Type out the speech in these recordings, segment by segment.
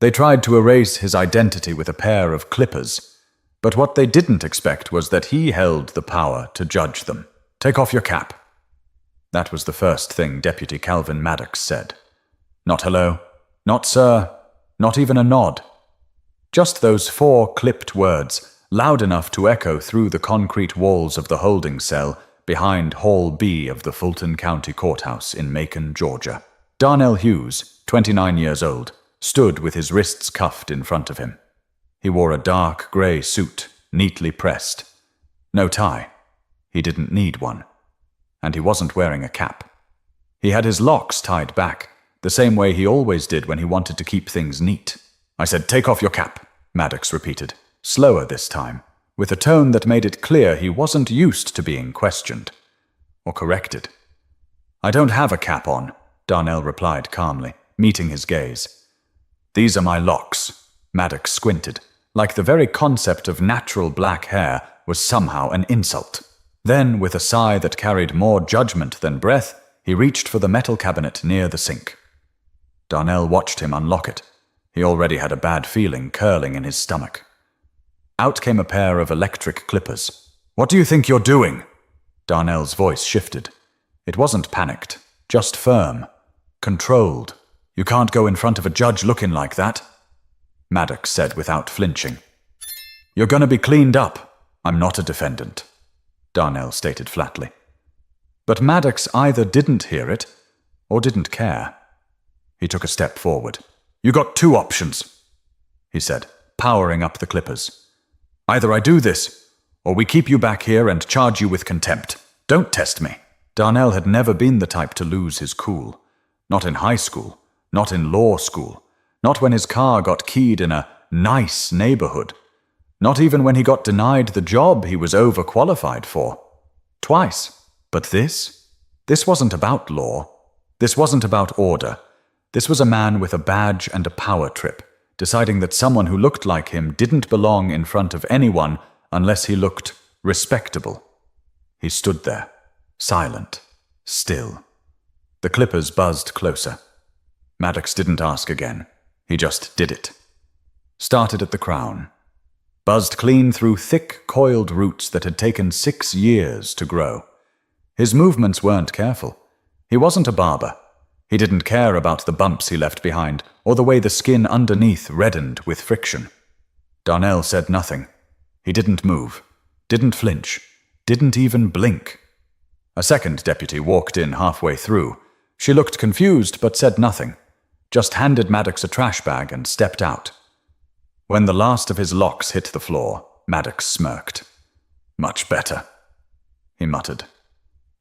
They tried to erase his identity with a pair of clippers, but what they didn't expect was that he held the power to judge them. "Take off your cap." That was the first thing Deputy Calvin Maddox said. Not hello, not sir, not even a nod. Just those 4 clipped words, loud enough to echo through the concrete walls of the holding cell behind Hall B of the Fulton County Courthouse in Macon, Georgia. Darnell Hughes, 29 years old, stood with his wrists cuffed in front of him. He wore a dark grey suit, neatly pressed. No tie. He didn't need one. And he wasn't wearing a cap. He had his locks tied back, the same way he always did when he wanted to keep things neat. "I said, take off your cap," Maddox repeated, slower this time, with a tone that made it clear he wasn't used to being questioned or corrected. "I don't have a cap on," Darnell replied calmly, meeting his gaze. "These are my locks." Maddox squinted, like the very concept of natural black hair was somehow an insult. Then, with a sigh that carried more judgment than breath, he reached for the metal cabinet near the sink. Darnell watched him unlock it. He already had a bad feeling curling in his stomach. Out came a pair of electric clippers. "What do you think you're doing?" Darnell's voice shifted. It wasn't panicked, just firm, controlled. "You can't go in front of a judge looking like that," Maddox said without flinching. "You're gonna be cleaned up. I'm not a defendant," Darnell stated flatly. But Maddox either didn't hear it or didn't care. He took a step forward. "You got 2 options," he said, powering up the clippers. "Either I do this, or we keep you back here and charge you with contempt. Don't test me." Darnell had never been the type to lose his cool. Not in high school, not in law school, not when his car got keyed in a nice neighborhood, not even when he got denied the job he was overqualified for. Twice. But this wasn't about law. This wasn't about order. This was a man with a badge and a power trip, deciding that someone who looked like him didn't belong in front of anyone unless he looked respectable. He stood there, silent, still. The clippers buzzed closer. Maddox didn't ask again. He just did it. Started at the crown. Buzzed clean through thick, coiled roots that had taken 6 years to grow. His movements weren't careful. He wasn't a barber. He didn't care about the bumps he left behind or the way the skin underneath reddened with friction. Darnell said nothing. He didn't move, didn't flinch, didn't even blink. A second deputy walked in halfway through. She looked confused but said nothing, just handed Maddox a trash bag and stepped out. When the last of his locks hit the floor, Maddox smirked. "Much better," he muttered.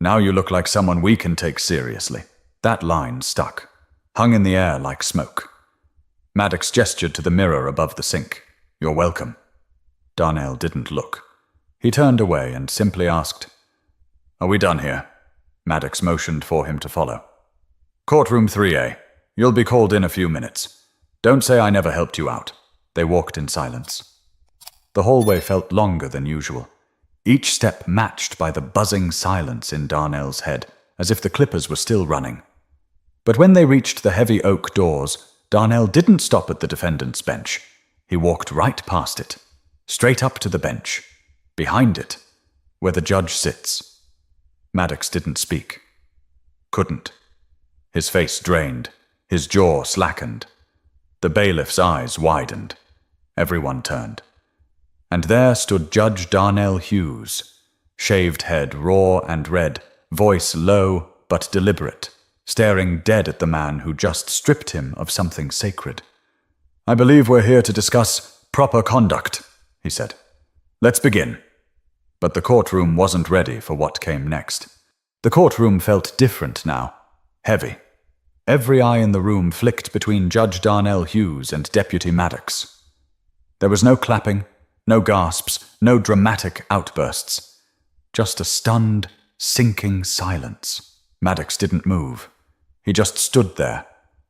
"Now you look like someone we can take seriously." That line stuck, hung in the air like smoke. Maddox gestured to the mirror above the sink. "You're welcome." Darnell didn't look. He turned away and simply asked, "Are we done here?" Maddox motioned for him to follow. "Courtroom 3A. You'll be called in a few minutes. Don't say I never helped you out." They walked in silence. The hallway felt longer than usual, each step matched by the buzzing silence in Darnell's head, as if the clippers were still running. But when they reached the heavy oak doors, Darnell didn't stop at the defendant's bench. He walked right past it, straight up to the bench, behind it, where the judge sits. Maddox didn't speak. Couldn't. His face drained, his jaw slackened. The bailiff's eyes widened. Everyone turned. And there stood Judge Darnell Hughes, shaved head raw and red, voice low but deliberate, staring dead at the man who just stripped him of something sacred. "I believe we're here to discuss proper conduct," he said. "Let's begin." But the courtroom wasn't ready for what came next. The courtroom felt different now, heavy. Every eye in the room flicked between Judge Darnell Hughes and Deputy Maddox. There was no clapping, no gasps, no dramatic outbursts. Just a stunned, sinking silence. Maddox didn't move. He just stood there,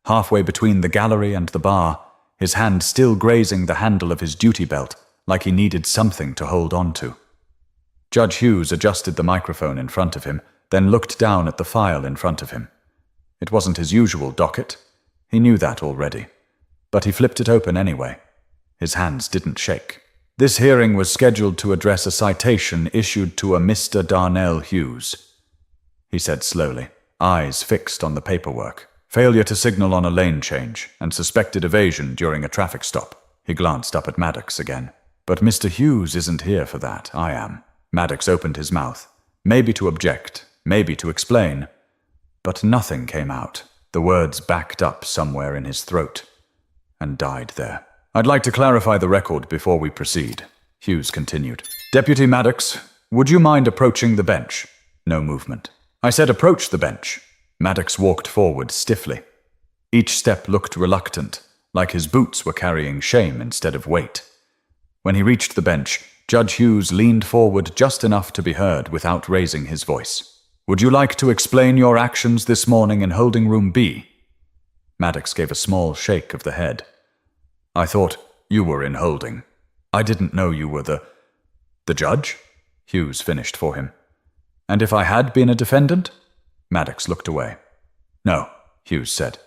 halfway between the gallery and the bar, his hand still grazing the handle of his duty belt, like he needed something to hold on to. Judge Hughes adjusted the microphone in front of him, then looked down at the file in front of him. It wasn't his usual docket. He knew that already. but he flipped it open anyway. His hands didn't shake. This hearing was scheduled to address a citation issued to a Mr. Darnell Hughes, he said slowly, eyes fixed on the paperwork. Failure to signal on a lane change and suspected evasion during a traffic stop. He glanced up at Maddox again. But Mr. Hughes isn't here for that, I am. Maddox opened his mouth, maybe to object, maybe to explain. But nothing came out. The words backed up somewhere in his throat and died there. I'd like to clarify the record before we proceed, Hughes continued. Deputy Maddox, would you mind approaching the bench? No movement. I said approach the bench. Maddox walked forward stiffly. Each step looked reluctant, like his boots were carrying shame instead of weight. When he reached the bench, Judge Hughes leaned forward just enough to be heard without raising his voice. Would you like to explain your actions this morning in holding room B? Maddox gave a small shake of the head. I thought you were in holding. I didn't know you were the judge? Hughes finished for him. And if I had been a defendant? Maddox looked away. No, Hughes said.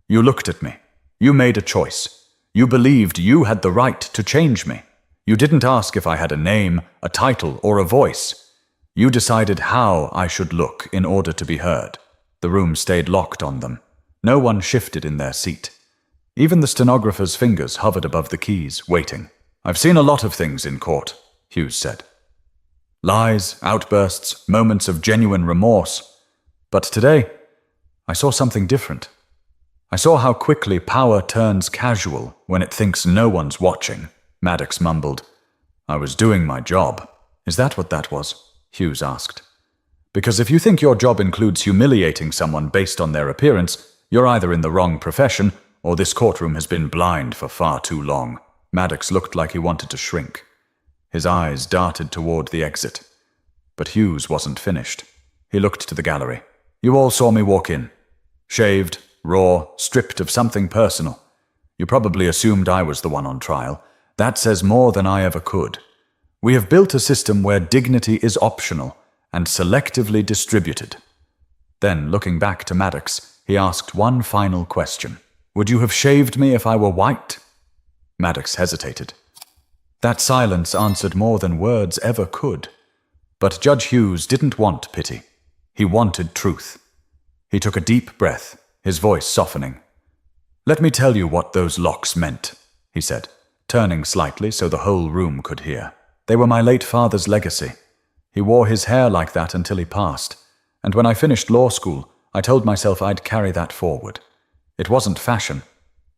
You looked at me. You made a choice. You believed you had the right to change me. You didn't ask if I had a name, a title, or a voice. You decided how I should look in order to be heard. The room stayed locked on them. No one shifted in their seat. Even the stenographer's fingers hovered above the keys, waiting. I've seen a lot of things in court, Hughes said. Lies, outbursts, moments of genuine remorse. But today, I saw something different. I saw how quickly power turns casual when it thinks no one's watching. Maddox mumbled. I was doing my job. Is that what that was? Hughes asked. Because if you think your job includes humiliating someone based on their appearance, you're either in the wrong profession or this courtroom has been blind for far too long. Maddox looked like he wanted to shrink. His eyes darted toward the exit. But Hughes wasn't finished. He looked to the gallery. You all saw me walk in. Shaved, raw, stripped of something personal. You probably assumed I was the one on trial. That says more than I ever could. We have built a system where dignity is optional and selectively distributed. Then, looking back to Maddox, he asked one final question. Would you have shaved me if I were white? Maddox hesitated. That silence answered more than words ever could. But Judge Hughes didn't want pity. He wanted truth. He took a deep breath, his voice softening. Let me tell you what those locks meant, he said, turning slightly so the whole room could hear. They were my late father's legacy. He wore his hair like that until he passed, and when I finished law school, I told myself I'd carry that forward. It wasn't fashion.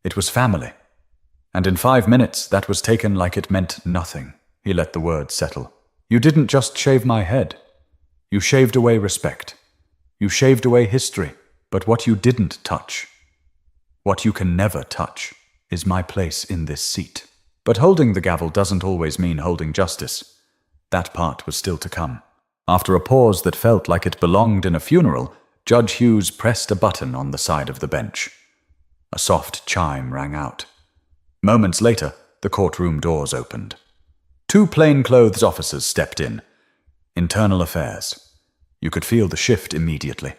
It was family. And in 5 minutes, that was taken like it meant nothing. He let the words settle. You didn't just shave my head. You shaved away respect. You shaved away history. But what you didn't touch, what you can never touch, is my place in this seat. But holding the gavel doesn't always mean holding justice. That part was still to come. After a pause that felt like it belonged in a funeral, Judge Hughes pressed a button on the side of the bench. A soft chime rang out. Moments later, the courtroom doors opened. 2 plainclothes officers stepped in. Internal affairs. You could feel the shift immediately.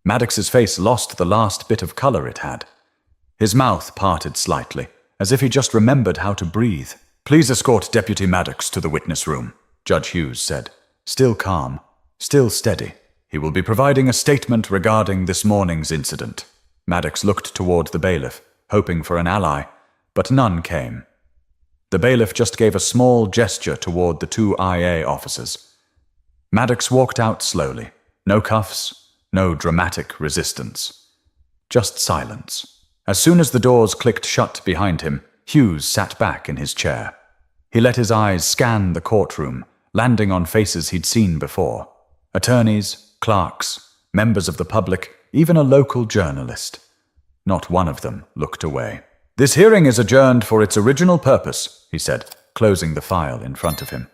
Maddox's face lost the last bit of color it had. His mouth parted slightly, as if he just remembered how to breathe. Please escort Deputy Maddox to the witness room, Judge Hughes said. Still calm, still steady. He will be providing a statement regarding this morning's incident. Maddox looked toward the bailiff, hoping for an ally, but none came. The bailiff just gave a small gesture toward the 2 IA officers. Maddox walked out slowly. No cuffs, no dramatic resistance. Just silence. As soon as the doors clicked shut behind him, Hughes sat back in his chair. He let his eyes scan the courtroom, landing on faces he'd seen before. Attorneys, clerks, members of the public, even a local journalist. Not one of them looked away. This hearing is adjourned for its original purpose, he said, closing the file in front of him.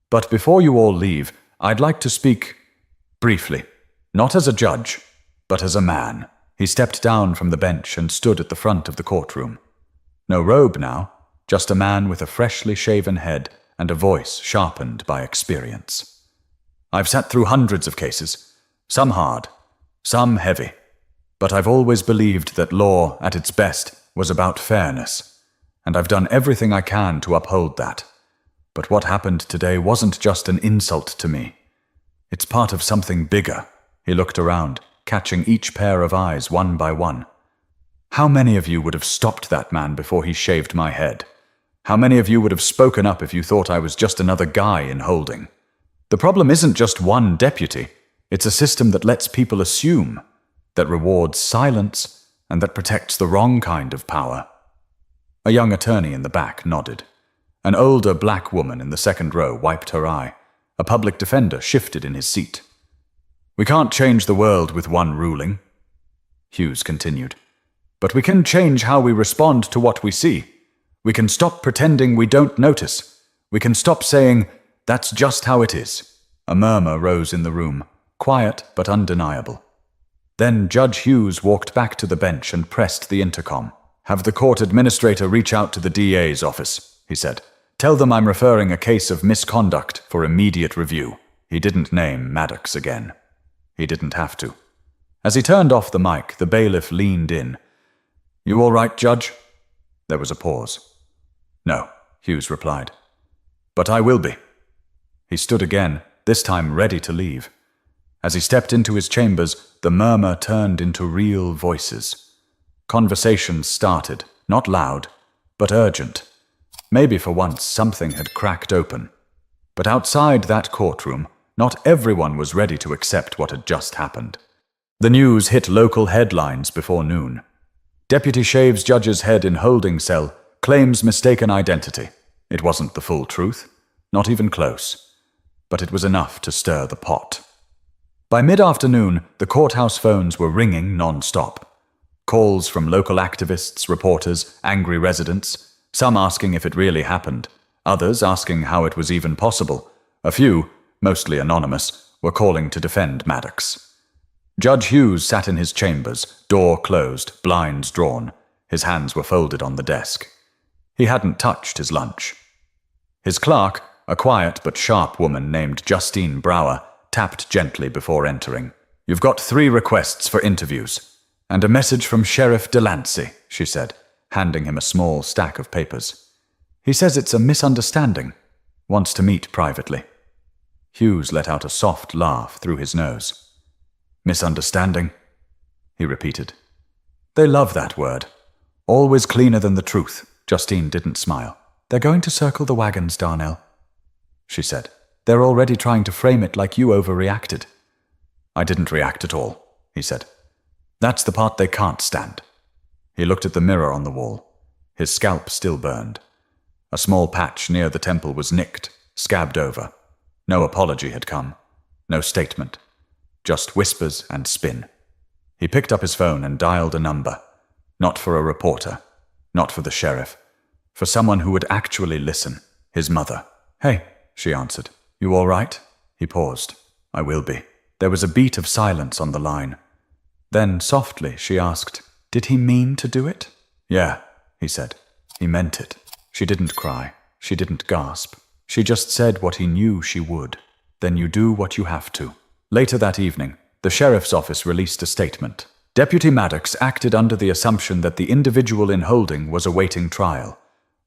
But before you all leave, I'd like to speak briefly, not as a judge, but as a man. He stepped down from the bench and stood at the front of the courtroom. No robe now, just a man with a freshly shaven head and a voice sharpened by experience. I've sat through hundreds of cases, some hard, some heavy, but I've always believed that law, at its best, was about fairness, and I've done everything I can to uphold that. But what happened today wasn't just an insult to me. It's part of something bigger." He looked around, catching each pair of eyes one by one. "How many of you would have stopped that man before he shaved my head? How many of you would have spoken up if you thought I was just another guy in holding? The problem isn't just one deputy. It's a system that lets people assume, that rewards silence, and that protects the wrong kind of power." A young attorney in the back nodded. An older black woman in the second row wiped her eye. A public defender shifted in his seat. "We can't change the world with one ruling," Hughes continued. "But we can change how we respond to what we see. We can stop pretending we don't notice. We can stop saying, 'That's just how it is.'" A murmur rose in the room, quiet but undeniable. Then Judge Hughes walked back to the bench and pressed the intercom. "Have the court administrator reach out to the DA's office," he said. "Tell them I'm referring a case of misconduct for immediate review." He didn't name Maddox again. He didn't have to. As he turned off the mic, the bailiff leaned in. "You all right, Judge?" There was a pause. "No," Hughes replied. "But I will be." He stood again, this time ready to leave. As he stepped into his chambers, the murmur turned into real voices. Conversations started, not loud, but urgent. Maybe for once something had cracked open. But outside that courtroom, not everyone was ready to accept what had just happened. The news hit local headlines before noon. "Deputy shaves judge's head in holding cell, claims mistaken identity." It wasn't the full truth, not even close. But it was enough to stir the pot. By mid-afternoon, the courthouse phones were ringing non-stop. Calls from local activists, reporters, angry residents, some asking if it really happened, others asking how it was even possible. A few, mostly anonymous, were calling to defend Maddox. Judge Hughes sat in his chambers, door closed, blinds drawn. His hands were folded on the desk. He hadn't touched his lunch. His clerk, a quiet but sharp woman named Justine Brower, tapped gently before entering. "You've got 3 requests for interviews, and a message from Sheriff Delancey," she said, handing him a small stack of papers. "He says it's a misunderstanding. Wants to meet privately." Hughes let out a soft laugh through his nose. "Misunderstanding?" he repeated. "They love that word. Always cleaner than the truth." Justine didn't smile. "They're going to circle the wagons, Darnell," she said. "They're already trying to frame it like you overreacted." "I didn't react at all," he said. "That's the part they can't stand." He looked at the mirror on the wall. His scalp still burned. A small patch near the temple was nicked, scabbed over. No apology had come. No statement. Just whispers and spin. He picked up his phone and dialed a number. Not for a reporter. Not for the sheriff. For someone who would actually listen. His mother. "Hey," she answered. "You all right?" He paused. "I will be." There was a beat of silence on the line. Then, softly, she asked, "Did he mean to do it?" "Yeah," he said. "He meant it." She didn't cry. She didn't gasp. She just said what he knew she would. "Then you do what you have to." Later that evening, the sheriff's office released a statement. Deputy Maddox acted under the assumption that the individual in holding was awaiting trial.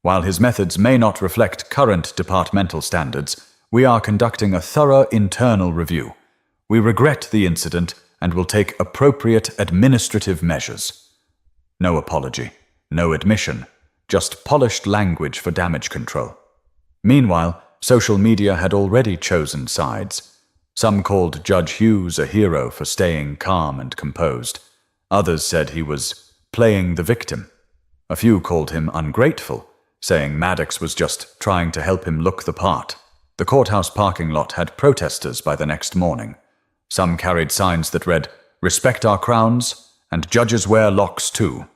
While his methods may not reflect current departmental standards, we are conducting a thorough internal review. We regret the incident and will take appropriate administrative measures. No apology, no admission, just polished language for damage control. Meanwhile, social media had already chosen sides. Some called Judge Hughes a hero for staying calm and composed. Others said he was playing the victim. A few called him ungrateful, saying Maddox was just trying to help him look the part. The courthouse parking lot had protesters by the next morning. Some carried signs that read, "Respect our crowns," and "Judges wear locks too."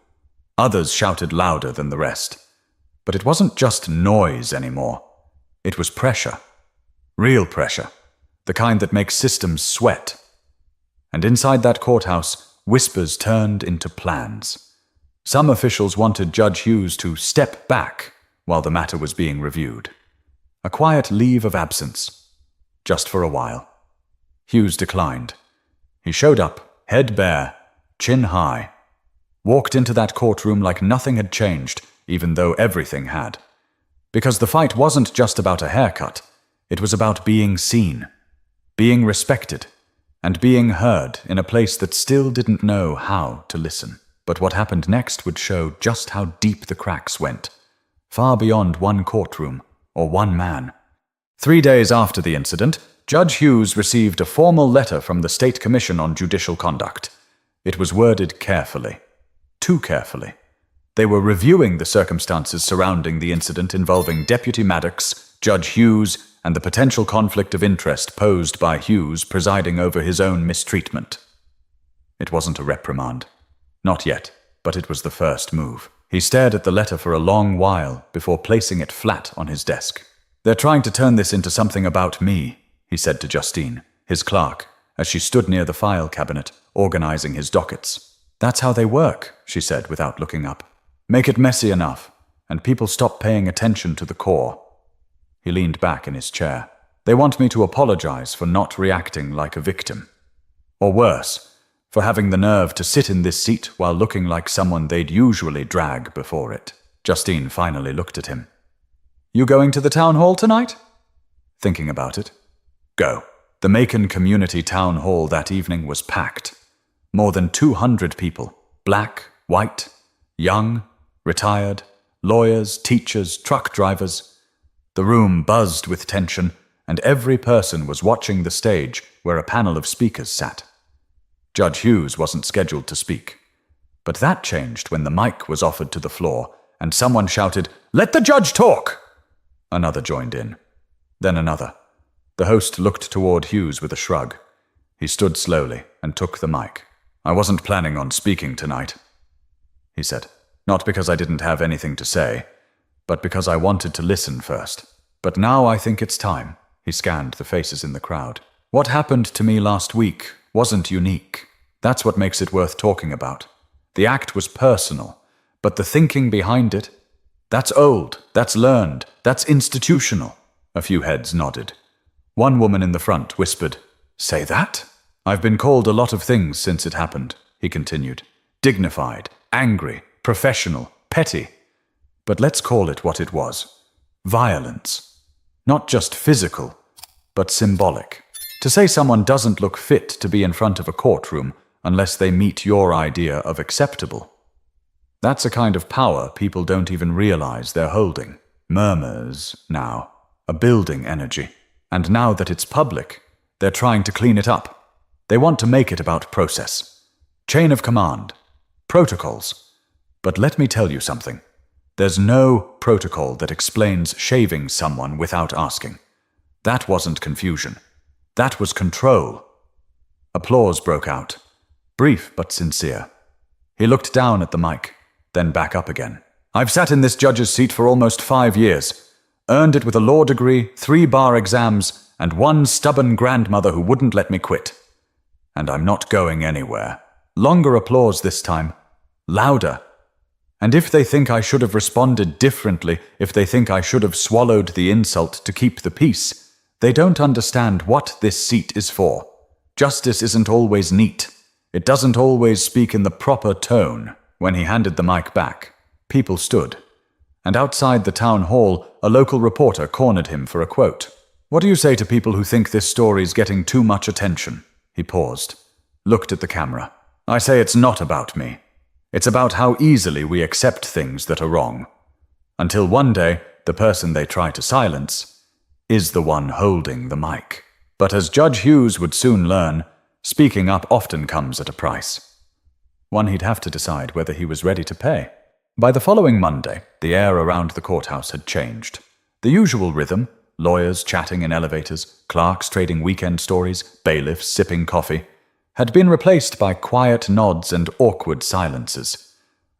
Others shouted louder than the rest. But it wasn't just noise anymore. It was pressure. Real pressure. The kind that makes systems sweat. And inside that courthouse, whispers turned into plans. Some officials wanted Judge Hughes to step back while the matter was being reviewed. A quiet leave of absence. Just for a while. Hughes declined. He showed up, head bare, chin high. walked into that courtroom like nothing had changed, even though everything had. Because the fight wasn't just about a haircut, it was about being seen, being respected, and being heard in a place that still didn't know how to listen. But what happened next would show just how deep the cracks went, far beyond one courtroom or one man. 3 days after the incident, Judge Hughes received a formal letter from the State Commission on Judicial Conduct. It was worded carefully. Too carefully. They were reviewing the circumstances surrounding the incident involving Deputy Maddox, Judge Hughes, and the potential conflict of interest posed by Hughes presiding over his own mistreatment. It wasn't a reprimand. Not yet, but it was the first move. He stared at the letter for a long while before placing it flat on his desk. "They're trying to turn this into something about me," he said to Justine, his clerk, as she stood near the file cabinet, organizing his dockets. "That's how they work," she said without looking up. "Make it messy enough, and people stop paying attention to the core." He leaned back in his chair. "They want me to apologize for not reacting like a victim. Or worse, for having the nerve to sit in this seat while looking like someone they'd usually drag before it." Justine finally looked at him. "You going to the town hall tonight?" "Thinking about it." "Go." The Macon Community Town Hall that evening was packed. More than 200 people, black, white, young, retired, lawyers, teachers, truck drivers. The room buzzed with tension, and every person was watching the stage where a panel of speakers sat. Judge Hughes wasn't scheduled to speak. But that changed when the mic was offered to the floor, and someone shouted, "Let the judge talk!" Another joined in. Then another. The host looked toward Hughes with a shrug. He stood slowly and took the mic. "I wasn't planning on speaking tonight," he said. "Not because I didn't have anything to say, but because I wanted to listen first. But now I think it's time." He scanned the faces in the crowd. "What happened to me last week wasn't unique. That's what makes it worth talking about. The act was personal, but the thinking behind it, that's old, that's learned, that's institutional." A few heads nodded. One woman in the front whispered, "Say that?" "I've been called a lot of things since it happened," he continued. "Dignified, angry, professional, petty. But let's call it what it was. Violence. Not just physical, but symbolic. To say someone doesn't look fit to be in front of a courtroom unless they meet your idea of acceptable. That's a kind of power people don't even realize they're holding. Murmurs, now. A building energy. And now that it's public, they're trying to clean it up. They want to make it about process. Chain of command. Protocols. But let me tell you something. There's no protocol that explains shaving someone without asking. That wasn't confusion. That was control." Applause broke out. Brief but sincere. He looked down at the mic, then back up again. "I've sat in this judge's seat for almost 5 years. Earned it with a law degree, 3 bar exams, and one stubborn grandmother who wouldn't let me quit. And I'm not going anywhere." Longer applause this time. Louder. "And if they think I should have responded differently, if they think I should have swallowed the insult to keep the peace, they don't understand what this seat is for. Justice isn't always neat. It doesn't always speak in the proper tone." When he handed the mic back, people stood. And outside the town hall, a local reporter cornered him for a quote. "What do you say to people who think this story's getting too much attention?" He paused, looked at the camera. "I say it's not about me. It's about how easily we accept things that are wrong. Until one day, the person they try to silence is the one holding the mic." But as Judge Hughes would soon learn, speaking up often comes at a price. One he'd have to decide whether he was ready to pay. By the following Monday, the air around the courthouse had changed. The usual rhythm, lawyers chatting in elevators, clerks trading weekend stories, bailiffs sipping coffee, had been replaced by quiet nods and awkward silences.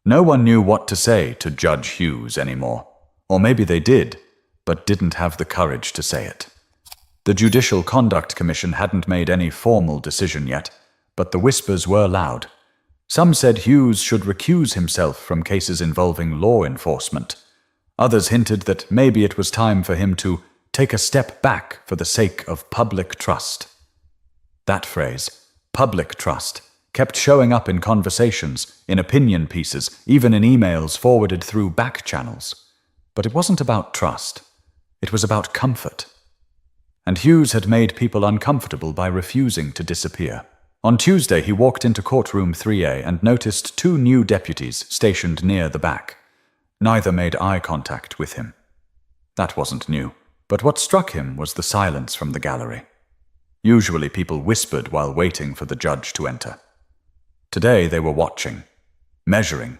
No one knew what to say to Judge Hughes anymore. Or maybe they did, but didn't have the courage to say it. The Judicial Conduct Commission hadn't made any formal decision yet, but the whispers were loud. Some said Hughes should recuse himself from cases involving law enforcement. Others hinted that maybe it was time for him to take a step back for the sake of public trust. That phrase, public trust, kept showing up in conversations, in opinion pieces, even in emails forwarded through back channels. But it wasn't about trust. It was about comfort. And Hughes had made people uncomfortable by refusing to disappear. On Tuesday, he walked into courtroom 3A and noticed 2 new deputies stationed near the back. Neither made eye contact with him. That wasn't new, but what struck him was the silence from the gallery. Usually people whispered while waiting for the judge to enter. Today they were watching, measuring,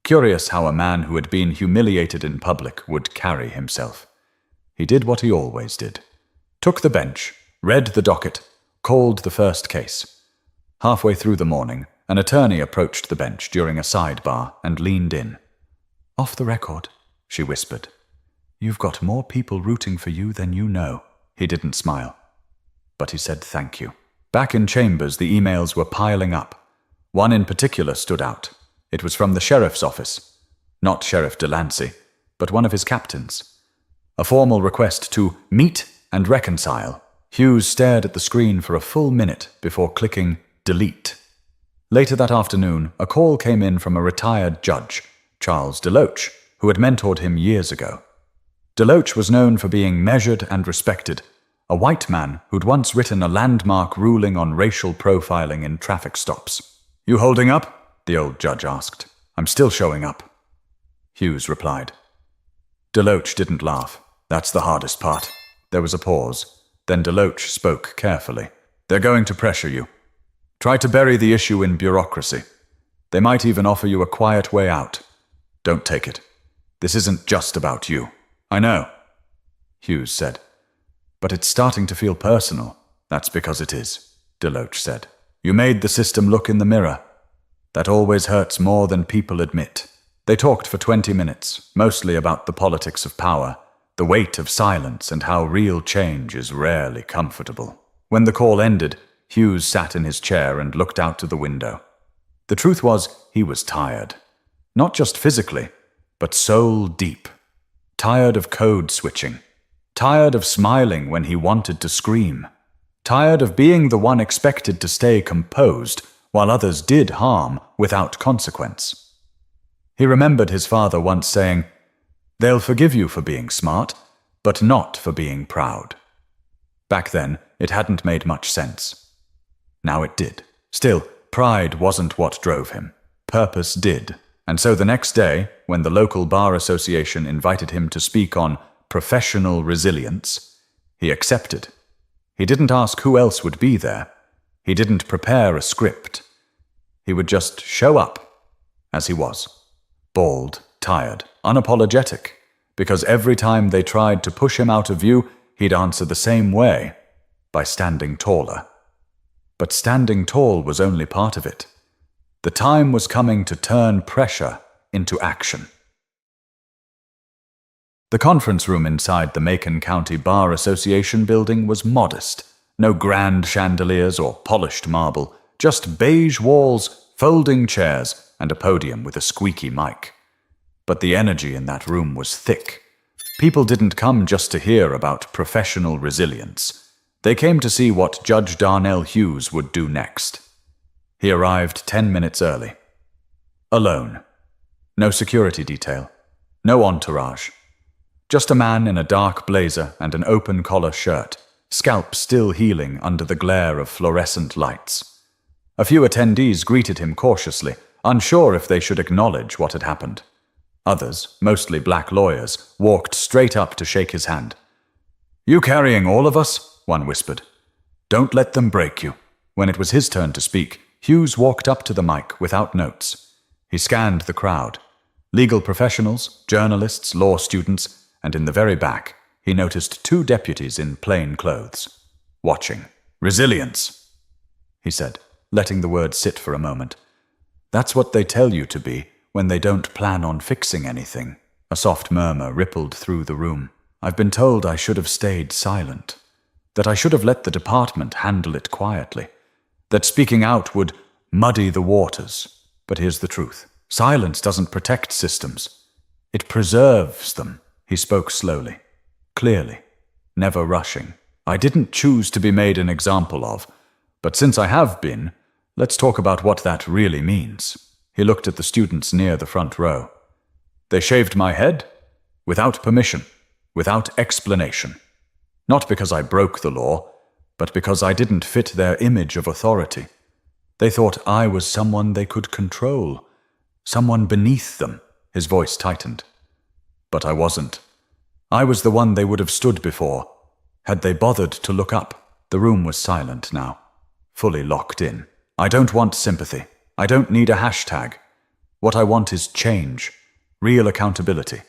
curious how a man who had been humiliated in public would carry himself. He did what he always did. Took the bench, read the docket, called the first case. Halfway through the morning, an attorney approached the bench during a sidebar and leaned in. "Off the record," she whispered. "You've got more people rooting for you than you know." He didn't smile, but he said thank you. Back in chambers, the emails were piling up. One in particular stood out. It was from the sheriff's office. Not Sheriff Delancey, but one of his captains. A formal request to meet and reconcile. Hughes stared at the screen for a full minute before clicking delete. Later that afternoon, a call came in from a retired judge, Charles Deloach, who had mentored him years ago. Deloach was known for being measured and respected, a white man who'd once written a landmark ruling on racial profiling in traffic stops. "You holding up?" the old judge asked. "I'm still showing up," Hughes replied. Deloach didn't laugh. "That's the hardest part." There was a pause. Then Deloach spoke carefully. "They're going to pressure you. Try to bury the issue in bureaucracy. They might even offer you a quiet way out. Don't take it. This isn't just about you." "I know," Hughes said. "But it's starting to feel personal." "That's because it is," Deloach said. "You made the system look in the mirror. That always hurts more than people admit." They talked for 20 minutes, mostly about the politics of power, the weight of silence, and how real change is rarely comfortable. When the call ended, Hughes sat in his chair and looked out to the window. The truth was, he was tired. Not just physically, but soul deep. Tired of code switching. Tired of smiling when he wanted to scream. Tired of being the one expected to stay composed while others did harm without consequence. He remembered his father once saying, "They'll forgive you for being smart, but not for being proud." Back then, it hadn't made much sense. Now it did. Still, pride wasn't what drove him. Purpose did. And so the next day, when the local bar association invited him to speak on professional resilience, he accepted. He didn't ask who else would be there. He didn't prepare a script. He would just show up as he was. Bald, tired, unapologetic, because every time they tried to push him out of view, he'd answer the same way, by standing taller. But standing tall was only part of it. The time was coming to turn pressure into action. The conference room inside the Macon County Bar Association building was modest. No grand chandeliers or polished marble, just beige walls, folding chairs, and a podium with a squeaky mic. But the energy in that room was thick. People didn't come just to hear about professional resilience. They came to see what Judge Darnell Hughes would do next. He arrived 10 minutes early. Alone. No security detail. No entourage. Just a man in a dark blazer and an open-collar shirt, scalp still healing under the glare of fluorescent lights. A few attendees greeted him cautiously, unsure if they should acknowledge what had happened. Others, mostly black lawyers, walked straight up to shake his hand. "You carrying all of us?" one whispered. "Don't let them break you." When it was his turn to speak, Hughes walked up to the mic without notes. He scanned the crowd. Legal professionals, journalists, law students, and in the very back, he noticed 2 deputies in plain clothes. Watching. "Resilience," he said, letting the word sit for a moment. "That's what they tell you to be when they don't plan on fixing anything." A soft murmur rippled through the room. "I've been told I should have stayed silent. That I should have let the department handle it quietly. That speaking out would muddy the waters. But here's the truth. Silence doesn't protect systems. It preserves them." He spoke slowly, clearly, never rushing. "I didn't choose to be made an example of, but since I have been, Let's talk about what that really means. He looked at the students near the front row. They shaved my head? Without permission, without explanation. Not because I broke the law, but because I didn't fit their image of authority. They thought I was someone they could control, someone beneath them. His voice tightened. But I wasn't. I was the one they would have stood before, had they bothered to look up. The room was silent now, fully locked in. I don't want sympathy. I don't need a hashtag. What I want is change, real accountability.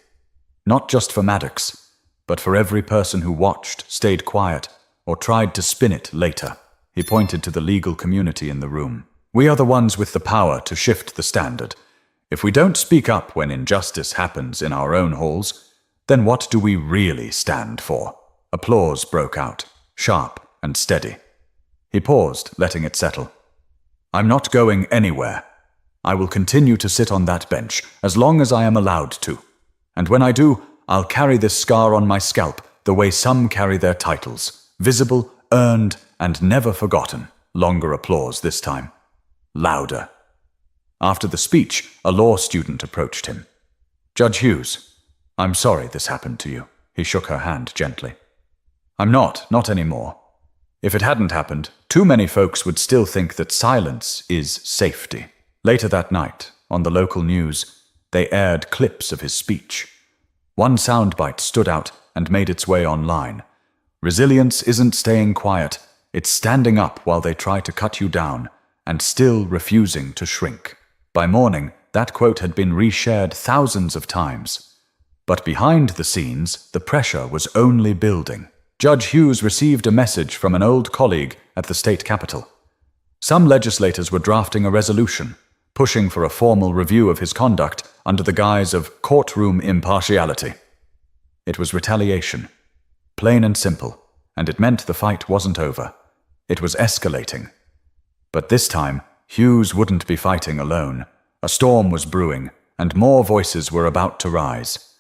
Not just for Maddox, but for every person who watched, stayed quiet, or tried to spin it later. He pointed to the legal community in the room. We are the ones with the power to shift the standard. If we don't speak up when injustice happens in our own halls, then what do we really stand for? Applause broke out, sharp and steady. He paused, letting it settle. I'm not going anywhere. I will continue to sit on that bench as long as I am allowed to. And when I do, I'll carry this scar on my scalp the way some carry their titles, visible, earned, and never forgotten. Longer applause this time. Louder. After the speech, a law student approached him. Judge Hughes, I'm sorry this happened to you. He shook her hand gently. I'm not anymore. If it hadn't happened, too many folks would still think that silence is safety. Later that night, on the local news, they aired clips of his speech. One soundbite stood out and made its way online. Resilience isn't staying quiet, it's standing up while they try to cut you down, and still refusing to shrink. By morning, that quote had been reshared thousands of times. But behind the scenes, the pressure was only building. Judge Hughes received a message from an old colleague at the state capitol. Some legislators were drafting a resolution, pushing for a formal review of his conduct under the guise of courtroom impartiality. It was retaliation, plain and simple, and it meant the fight wasn't over. It was escalating. But this time, Hughes wouldn't be fighting alone. A storm was brewing, and more voices were about to rise.